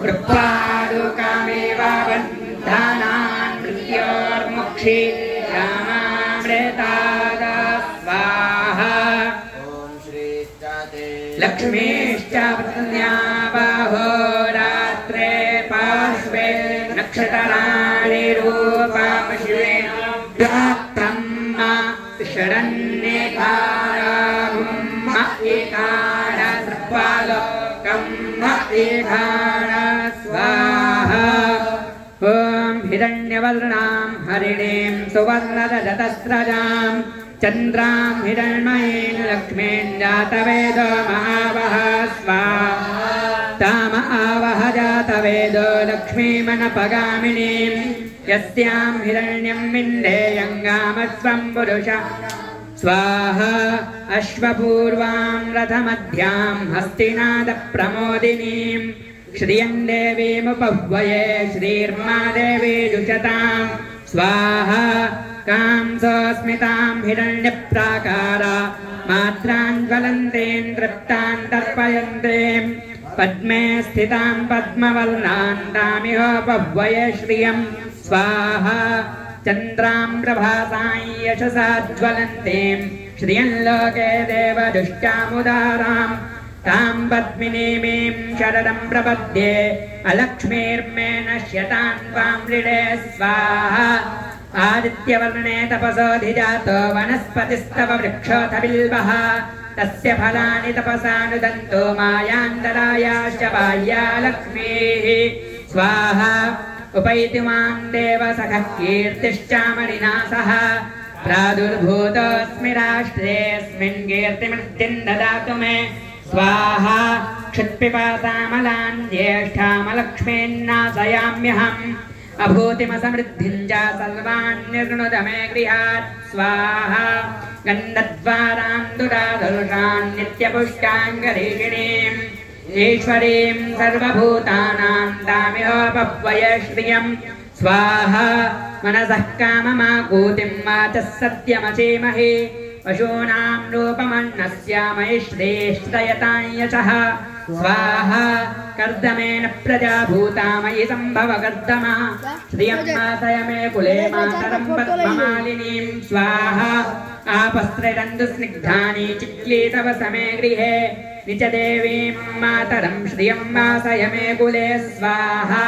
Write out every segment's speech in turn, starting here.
कृपादुकामेव बन्धानान् मृत्योर्मुक्षि रामामृताद स्वाहा लक्ष्मीश्च पत्न्या बाहोरात्रे पार्श्वे नक्षत्राणि रूपां शिवे ब्रह्मा शरण्येकाराहुं एकार सर्वालोकं एकार स्वाहा ॐ हिरण्यवर्णां हरिणीं सुवर्णरजतस्रजां चन्द्रां हिरण्मयीं लक्ष्मीं जातवेदो महावः स्वाहा ताम आवह जातवेदो लक्ष्मीमनपगामिनीं यस्यां हिरण्यं विन्देयङ्गामस्वं पुरुष स्वाहा अश्वपूर्वां रथमध्यां हस्तिनादप्रमोदिनीं श्रियं देवीमुपह्वये श्रीर्मा देवी जुषतां स्वाहा कांसोऽस्मितां हिरण्यप्राकारा मात्राञ्ज्वलन्तीं तृप्तां तर्पयन्तीं पद्मे स्थितां पद्मवर्णां तामिहोपह्वये श्रियं स्वाहा चन्द्रां प्रभासां यशसा ज्वलन्तीं श्रियं लोके देवदुष्टामुदारां तां पद्मिनीमीं शरदं प्रपद्ये अलक्ष्मीर्मे नश्यतां त्वां मृडे स्वाहा आदित्यवर्णे तपसोऽधिजातो वनस्पतिस्तव वृक्षोऽथ बिल्वः तस्य फलानि तपसानुदन्तो मायान्तरायाश्च बाह्या लक्ष्मीः स्वाहा उपैति मां देवसखः कीर्तिश्चामरिणा सह प्रादुर्भूतोऽस्मि राष्ट्रेऽस्मिन् कीर्तिमृद्धिं ददातु मे स्वाहा क्षुत्पिपासामलान् ज्येष्ठामलक्ष्मीन्नाशयाम्यहम् अभूतिमसमृद्धिं च सर्वान् निर्णुद मे गृहात् स्वाहा गन्धद्वारां दुराधुषान् नित्यपुष्टाङ्गरीषिणीम् ईश्वरीं सर्वभूतानां तामिहोपह्वये श्रियं स्वाहा मनसः काममाकूतिं वाचः सत्यमसीमहि पशूनां रूपमन्नस्यामहि श्रेष्ठयतां यशः स्वाहा कर्दमेन प्रजा भूतामयि सम्भव कर्दमा श्रियं नाशय मे कुले मातरं पद्ममालिनीं स्वाहा आपस्त्रयन्तु स्निग्धानि चिक्लीतव समे गृहे निजदेवीं मातरं श्रियं वासय मे कुले स्वाहा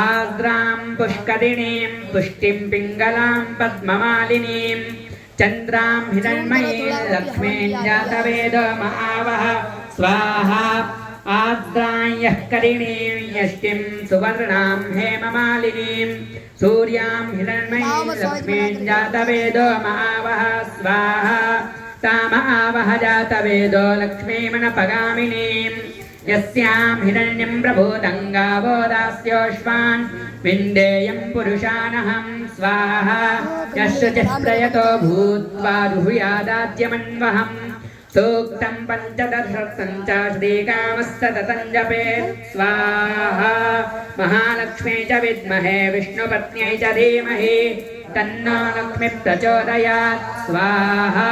आर्द्रां पुष्करिणीं पुष्टिं पिङ्गलां पद्ममालिनीं चन्द्रां हिरण्मयीं लक्ष्मीं जातवेदो महावः स्वाहा आर्द्रां यः करिणीं यष्टिं सुवर्णां हेममालिनीं सूर्यां हिरण्मयीं लक्ष्मीं जातवेदो महावः स्वाहा ताम आवह जातवेदो लक्ष्मीमनपगामिनीं यस्यां हिरण्यं प्रभूतं गावो दास्योश्वान् विन्देयं पुरुषानहं स्वाहा यशुचिः प्रयतो भूत्वा जुहुयादाद्यमन्वहम् सूक्तं पञ्चदशं च श्रीकामस्ततं जपेत् स्वाहा महालक्ष्मी च विद्महे विष्णुपत्न्यै च धीमहि तन्नो लक्ष्मी प्रचोदयात् स्वाहा।